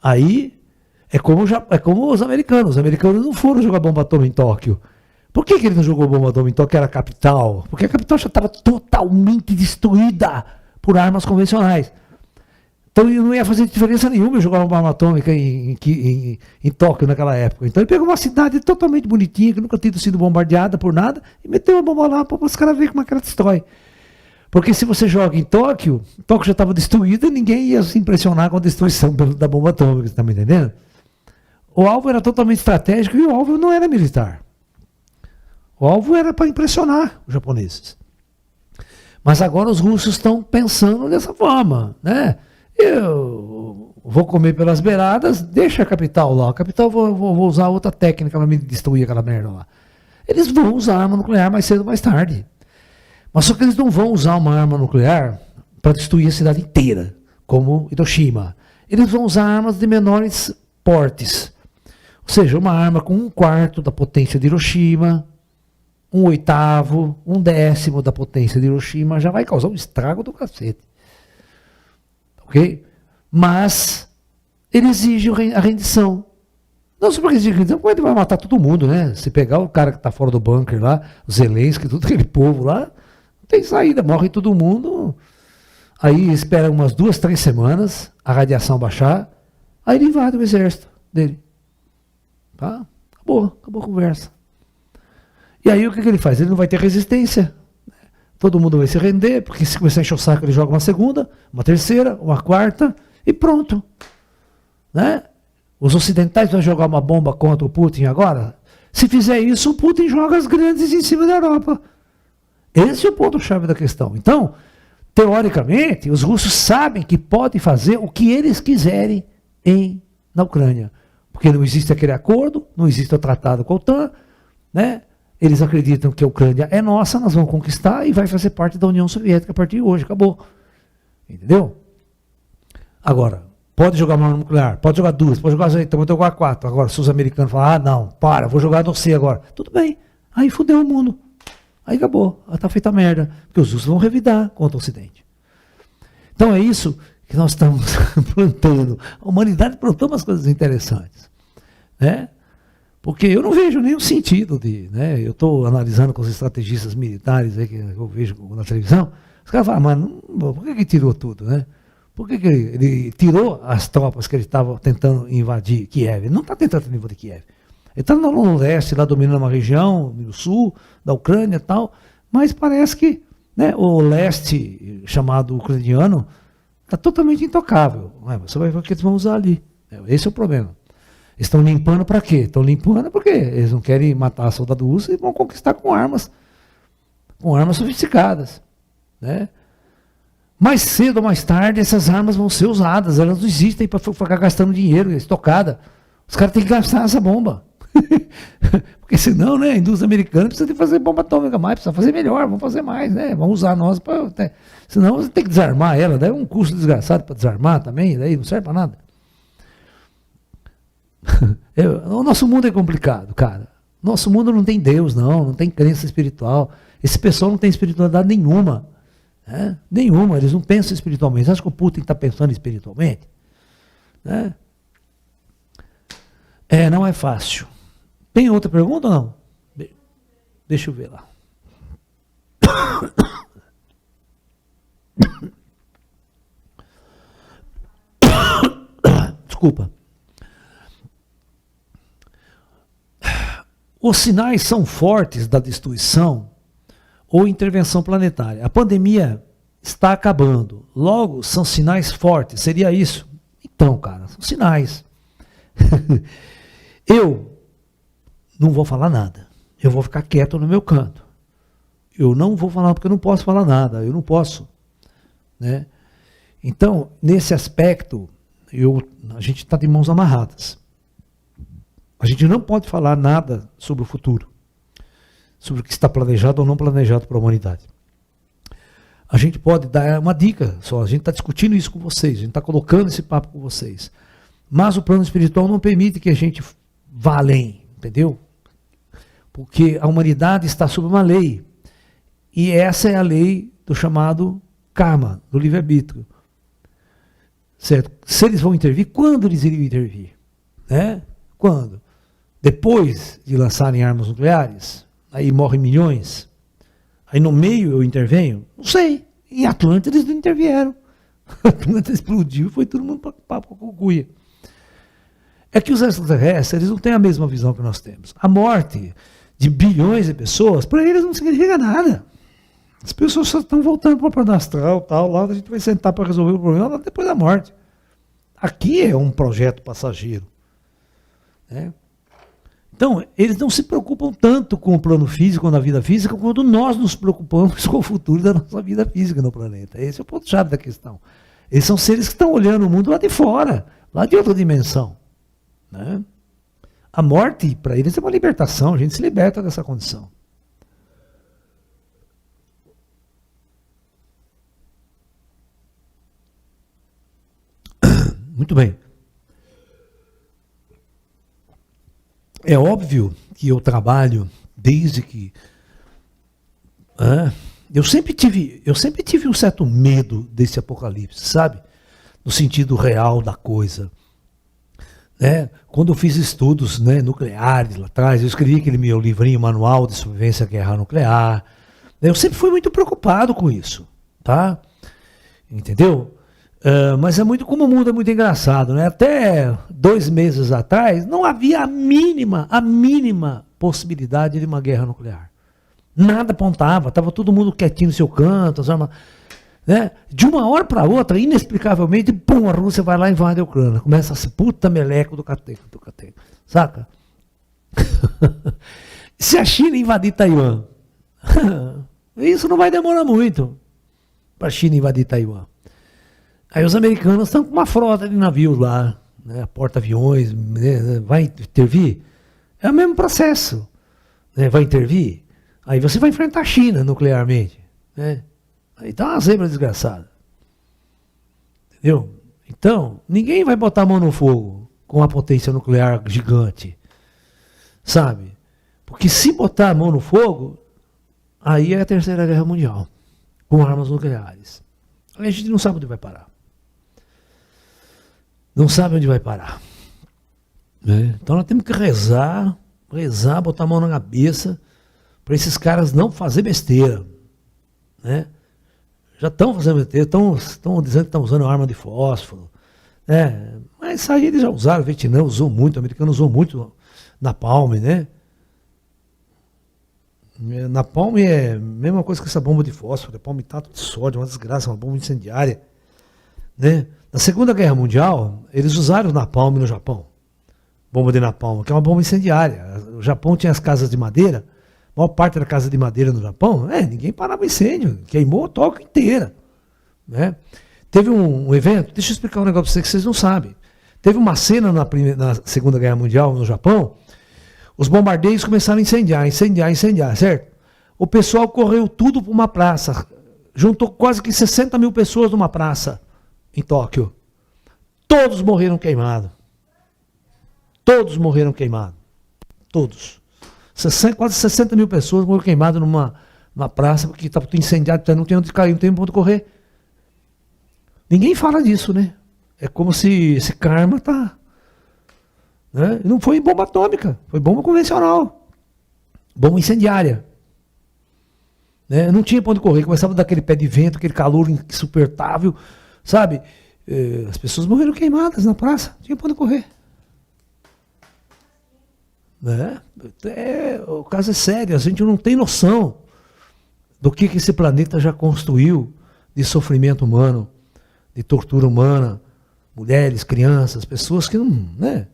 Aí é como os americanos. Os americanos não foram jogar bomba atômica em Tóquio. Por que ele não jogou bomba atômica em Tóquio, que era a capital? Porque a capital já estava totalmente destruída por armas convencionais. Então não ia fazer diferença nenhuma eu jogar uma bomba atômica em Tóquio naquela época. Então ele pegou uma cidade totalmente bonitinha, que nunca tinha sido bombardeada por nada, e meteu uma bomba lá para os caras verem como é que ela destrói. Porque se você joga em Tóquio já estava destruída, ninguém ia se impressionar com a destruição da bomba atômica, você está me entendendo? O alvo era totalmente estratégico e o alvo não era militar. O alvo era para impressionar os japoneses. Mas agora os russos estão pensando dessa forma, né? Eu vou comer pelas beiradas, deixa a capital lá. A capital vou usar outra técnica para me destruir aquela merda lá. Eles vão usar arma nuclear mais cedo ou mais tarde. Mas só que eles não vão usar uma arma nuclear para destruir a cidade inteira, como Hiroshima. Eles vão usar armas de menores portes. Ou seja, uma arma com 1/4 da potência de Hiroshima, 1/8, 1/10 da potência de Hiroshima, já vai causar um estrago do cacete. Ok? Mas ele exige a rendição. Não só porque exige a rendição, como ele vai matar todo mundo, né? Se pegar o cara que está fora do bunker lá, o Zelensky, todo aquele povo lá, não tem saída, morre todo mundo. Aí espera umas 2, 3 semanas, a radiação baixar, aí ele invade o exército dele. Tá? Acabou a conversa. E aí o que ele faz? Ele não vai ter resistência. todo mundo vai se render, porque se começar a encher o saco, ele joga uma segunda, uma terceira, uma quarta, e pronto. Né? Os ocidentais vão jogar uma bomba contra o Putin agora? Se fizer isso, o Putin joga as grandes em cima da Europa. Esse é o ponto-chave da questão. Então, teoricamente, os russos sabem que podem fazer o que eles quiserem na Ucrânia. Porque não existe aquele acordo, não existe o tratado com a OTAN, né? Eles acreditam que a Ucrânia é nossa, nós vamos conquistar e vai fazer parte da União Soviética a partir de hoje, acabou. Entendeu? Agora, pode jogar uma arma nuclear, pode jogar duas, pode jogar quatro. Agora, se os americanos falarem, não, vou jogar no C agora. Tudo bem, aí fudeu o mundo. Aí acabou, está feita a merda. Porque os russos vão revidar contra o Ocidente. Então é isso que nós estamos plantando. A humanidade plantou umas coisas interessantes. Né? Porque eu não vejo nenhum sentido de... Né? Eu estou analisando com os estrategistas militares aí que eu vejo na televisão. Os caras falam, mas por que ele tirou tudo? Né? Por que ele tirou as tropas que ele estava tentando invadir Kiev? Ele não está tentando invadir Kiev. Ele está no leste, lá dominando uma região, no sul da Ucrânia e tal, mas parece que, né, o leste, chamado ucraniano, está totalmente intocável. Você vai ver o que eles vão usar ali. Esse é o problema. Eles estão limpando para quê? Estão limpando porque eles não querem matar soldado russo e vão conquistar com armas sofisticadas. Né? Mais cedo ou mais tarde, essas armas vão ser usadas, elas não existem para ficar gastando dinheiro, estocada. Os caras têm que gastar essa bomba. Porque senão, né, a indústria americana precisa de fazer bomba atômica mais, precisa fazer melhor, vamos fazer mais, né? Vamos usar nós para. Senão você tem que desarmar ela, daí é um custo desgraçado para desarmar também, daí não serve para nada. O nosso mundo é complicado, cara. Nosso mundo não tem Deus, não tem crença espiritual. Esse pessoal não tem espiritualidade nenhuma. Né? Nenhuma, eles não pensam espiritualmente. Você acha que o Putin está pensando espiritualmente? Né? Não é fácil. Tem outra pergunta ou não? Deixa eu ver lá. Desculpa. Os sinais são fortes da destruição ou intervenção planetária. A pandemia está acabando. Logo, são sinais fortes. Seria isso? Então, cara, são sinais. Eu não vou falar nada. Eu vou ficar quieto no meu canto. Eu não vou falar porque eu não posso falar nada. Eu não posso. Né? Então, nesse aspecto, a gente está de mãos amarradas. A gente não pode falar nada sobre o futuro. Sobre o que está planejado ou não planejado para a humanidade. A gente pode dar uma dica só. A gente está discutindo isso com vocês. A gente está colocando esse papo com vocês. Mas o plano espiritual não permite que a gente vá além. Entendeu? Porque a humanidade está sob uma lei. E essa é a lei do chamado karma, do livre-arbítrio. Certo? Se eles vão intervir, quando eles iriam intervir? Né? Quando? Depois de lançarem armas nucleares? Aí morrem milhões? Aí no meio eu intervenho? Não sei. Em Atlanta eles não intervieram. Atlanta explodiu e foi todo mundo para papo com cuia. É que os extraterrestres eles não têm a mesma visão que nós temos. A morte de bilhões de pessoas, para eles não significa nada. As pessoas só estão voltando para o plano astral, tal, lá a gente vai sentar para resolver o problema lá depois da morte. Aqui é um projeto passageiro. Né? Então, eles não se preocupam tanto com o plano físico, na vida física, quanto nós nos preocupamos com o futuro da nossa vida física no planeta. Esse é o ponto-chave da questão. Eles são seres que estão olhando o mundo lá de fora, lá de outra dimensão. Né? A morte, para eles, é uma libertação, a gente se liberta dessa condição. Muito bem. É óbvio que eu trabalho desde que... eu sempre tive um certo medo desse apocalipse, sabe? No sentido real da coisa. Né? Quando eu fiz estudos, né, nucleares lá atrás, eu escrevi aquele meu livrinho, Manual de Sobrevivência à Guerra Nuclear. Eu sempre fui muito preocupado com isso. Tá? Entendeu? Mas é muito, como o mundo é muito engraçado, né? Até 2 meses atrás, não havia a mínima possibilidade de uma guerra nuclear. Nada apontava, estava todo mundo quietinho no seu canto, as armas, né? De uma hora para outra, inexplicavelmente, pum, a Rússia vai lá e invade a Ucrânia. Começa a ser puta meleco do cateco, saca? Se a China invadir Taiwan, isso não vai demorar muito para a China invadir Taiwan. Aí os americanos estão com uma frota de navios lá, né? Porta-aviões, né? Vai intervir? É o mesmo processo, né? Vai intervir? Aí você vai enfrentar a China nuclearmente, né? Aí tá uma zebra desgraçada. Entendeu? Então, ninguém vai botar a mão no fogo com uma potência nuclear gigante. Sabe? Porque se botar a mão no fogo, aí é a Terceira Guerra Mundial, com armas nucleares. Aí a gente não sabe onde vai parar. Não sabe onde vai parar. Né? Então nós temos que rezar, botar a mão na cabeça, para esses caras não fazer besteira. Né? Já estão fazendo besteira, estão dizendo que estão usando arma de fósforo. Né? Mas isso aí eles já usaram, o Vietnã usou muito, o americano usou muito napalm, né? Napalm é a mesma coisa que essa bomba de fósforo, é palmitato de sódio, uma desgraça, uma bomba incendiária. Né? Na Segunda Guerra Mundial, eles usaram napalm no Japão. Bomba de napalm, que é uma bomba incendiária. O Japão tinha as casas de madeira, a maior parte da casa de madeira no Japão, ninguém parava incêndio, queimou a Tóquio inteira. Né? Teve um evento, deixa eu explicar um negócio para vocês que vocês não sabem. Teve uma cena na Segunda Guerra Mundial no Japão, os bombardeios começaram a incendiar, certo? O pessoal correu tudo para uma praça, juntou quase que 60 mil pessoas numa praça em Tóquio. Todos morreram queimados. Todos morreram queimados. Todos. Quase 60 mil pessoas morreram queimadas numa praça, porque estava tudo incendiado, não tem onde cair, não tem onde correr. Ninguém fala disso, né? É como se esse karma tá... Né? Não foi bomba atômica, foi bomba convencional. Bomba incendiária. Né? Não tinha para onde correr, começava daquele pé de vento, aquele calor insuportável, sabe? As pessoas morreram queimadas na praça, não tinha para onde correr. Né? O caso é sério, a gente não tem noção do que esse planeta já construiu de sofrimento humano, de tortura humana, mulheres, crianças, pessoas que não... Né?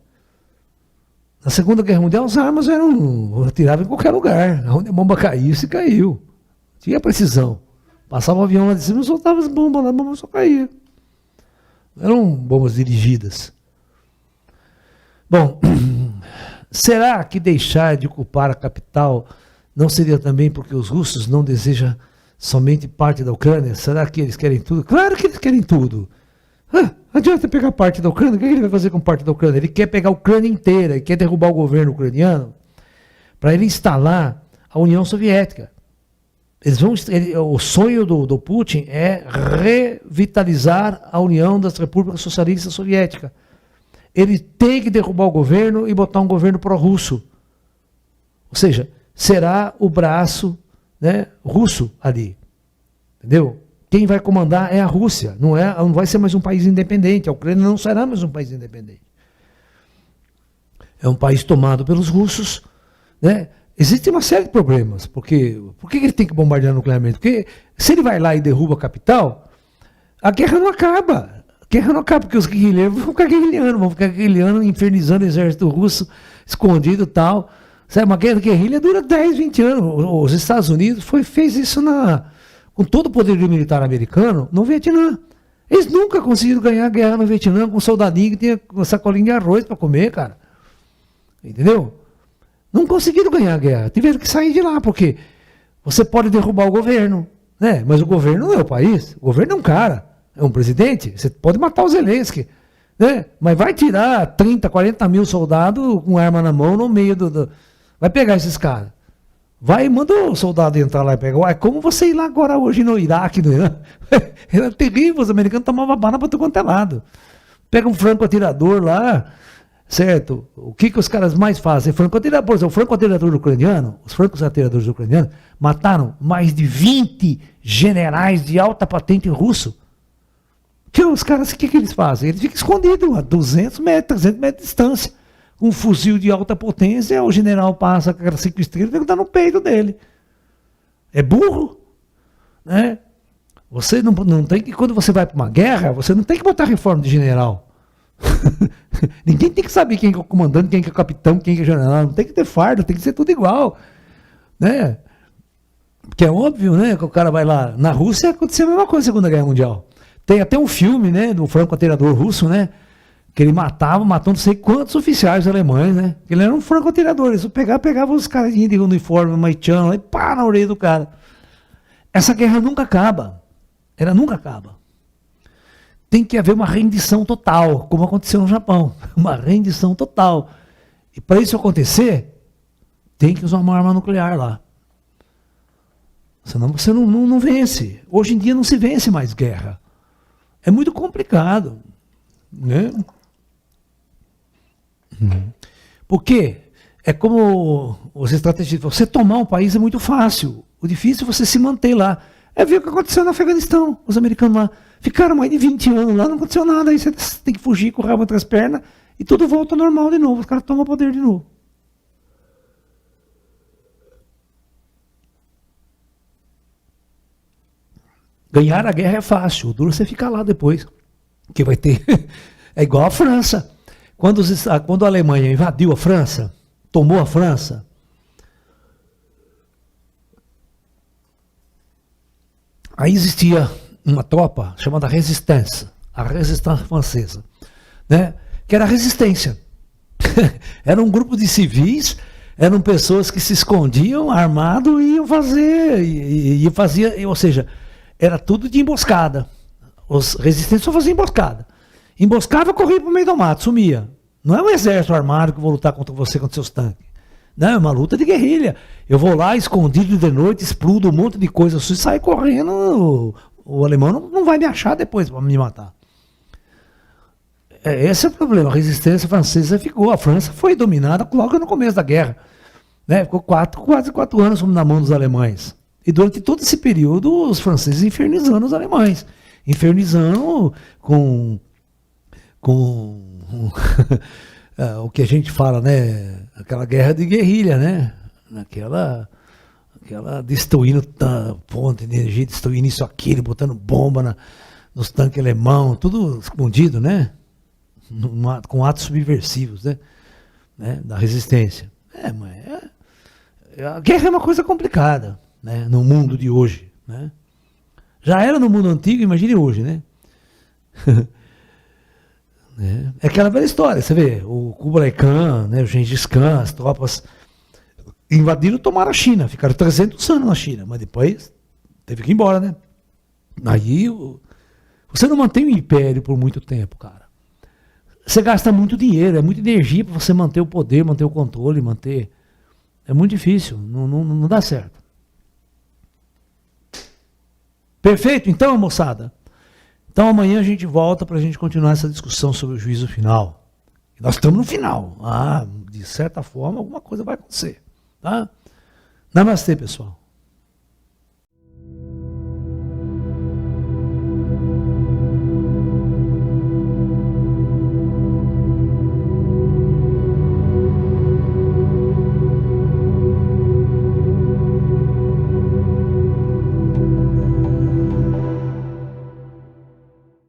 Na Segunda Guerra Mundial, as armas eram atiradas em qualquer lugar. Onde a bomba caísse, caiu. Tinha precisão. Passava um avião lá de cima, soltava as bombas lá, a bomba só caía. Não eram bombas dirigidas. Bom, será que deixar de ocupar a capital não seria também porque os russos não desejam somente parte da Ucrânia? Será que eles querem tudo? Claro que eles querem tudo. Não adianta pegar parte da Ucrânia. O que ele vai fazer com parte da Ucrânia? Ele quer pegar a Ucrânia inteira, ele quer derrubar o governo ucraniano para ele instalar a União Soviética. O sonho do Putin é revitalizar a União das Repúblicas Socialistas Soviéticas. Ele tem que derrubar o governo e botar um governo pró-russo. Ou seja, será o braço, né, russo ali. Entendeu? Quem vai comandar é a Rússia, não vai ser mais um país independente. A Ucrânia não será mais um país independente. É um país tomado pelos russos. Né? Existe uma série de problemas. Por que ele tem que bombardear nuclearmente? Porque se ele vai lá e derruba a capital, a guerra não acaba. A guerra não acaba, porque os guerrilheiros vão ficar guerrilhando, infernizando o exército russo, escondido e tal. Sabe, uma guerra de guerrilha dura 10, 20 anos. Os Estados Unidos fez isso com todo o poderio militar americano no Vietnã. Eles nunca conseguiram ganhar a guerra no Vietnã com um soldadinho que tinha uma sacolinha de arroz para comer, cara. Entendeu? Não conseguiram ganhar a guerra. Tiveram que sair de lá, porque você pode derrubar o governo, né? Mas o governo não é o país. O governo é um cara, é um presidente. Você pode matar o Zelensky, né? Mas vai tirar 30, 40 mil soldados com arma na mão no meio Vai pegar esses caras. Vai e manda o soldado entrar lá e pegar. É como você ir lá agora hoje no Iraque, no Irã. Era terrível, os americanos tomavam bala para todo quanto é lado. Pega um franco-atirador lá, certo? O que os caras mais fazem? Franco-atirador, por exemplo, o franco-atirador ucraniano, os francos-atiradores ucranianos mataram mais de 20 generais de alta patente russo. Que os caras, o que eles fazem? Eles ficam escondidos a 200 metros, 300 metros de distância. Um fuzil de alta potência, o general passa com 5 estrelas e tem que dar no peito dele. É burro, né? Você não tem que, quando você vai para uma guerra, você não tem que botar reforma de general. Ninguém tem que saber quem que é o comandante, quem que é o capitão, quem que é o general. Não tem que ter fardo, tem que ser tudo igual, né? Porque é óbvio, né, que o cara vai lá. Na Rússia aconteceu a mesma coisa na Segunda Guerra Mundial. Tem até um filme, né, do franco-atirador russo, né, que ele matou não sei quantos oficiais alemães, né? Ele era um franco-atirador, ele pegava os carinhos de uniforme, maitiano, e pá, na orelha do cara. Essa guerra nunca acaba. Ela nunca acaba. Tem que haver uma rendição total, como aconteceu no Japão. Uma rendição total. E para isso acontecer, tem que usar uma arma nuclear lá. Senão você não vence. Hoje em dia não se vence mais guerra. É muito complicado, né? Porque é como os estrategistas, você tomar um país é muito fácil. O difícil é você se manter lá. É ver o que aconteceu no Afeganistão. Os americanos lá ficaram mais de 20 anos lá, não aconteceu nada. Aí você tem que fugir com o rabo entre as pernas e tudo volta ao normal de novo. Os caras tomam o poder de novo. Ganhar a guerra é fácil, o duro é você ficar lá depois. Que vai ter. É igual a França. Quando a Alemanha invadiu a França, tomou a França, aí existia uma tropa chamada Resistência, a Resistência Francesa, né? Que era a resistência. Era um grupo de civis, eram pessoas que se escondiam armados e iam fazer, ou seja, era tudo de emboscada. Os resistentes só faziam emboscada. Emboscava, corria para o meio do mato, sumia. Não é um exército armado que vou lutar contra você, contra seus tanques. Não, é uma luta de guerrilha. Eu vou lá, escondido de noite, explodo um monte de coisa. Se sair correndo, o alemão não vai me achar depois para me matar. Esse é o problema. A resistência francesa ficou. A França foi dominada logo no começo da guerra. Né? Ficou quase 4 anos na mão dos alemães. E durante todo esse período, os franceses infernizando os alemães. Infernizando com o que a gente fala, né? Aquela guerra de guerrilha, né? Aquela destruindo ponte de energia, destruindo isso, aquilo, botando bomba nos tanques alemão, tudo escondido, né? Com atos subversivos, né? Da resistência. Mas a guerra é uma coisa complicada, né? No mundo de hoje, né? Já era no mundo antigo, imagine hoje, né? É aquela velha história, você vê, o Kublai Khan, né, o Gengis Khan, as tropas invadiram e tomaram a China, ficaram 300 anos na China, mas depois teve que ir embora, né? Aí você não mantém o império por muito tempo, cara. Você gasta muito dinheiro, é muita energia para você manter o poder, manter o controle, é muito difícil, não dá certo. Perfeito, então, moçada? Então amanhã a gente volta para a gente continuar essa discussão sobre o juízo final. Nós estamos no final. De certa forma, alguma coisa vai acontecer. Tá? Namastê, pessoal.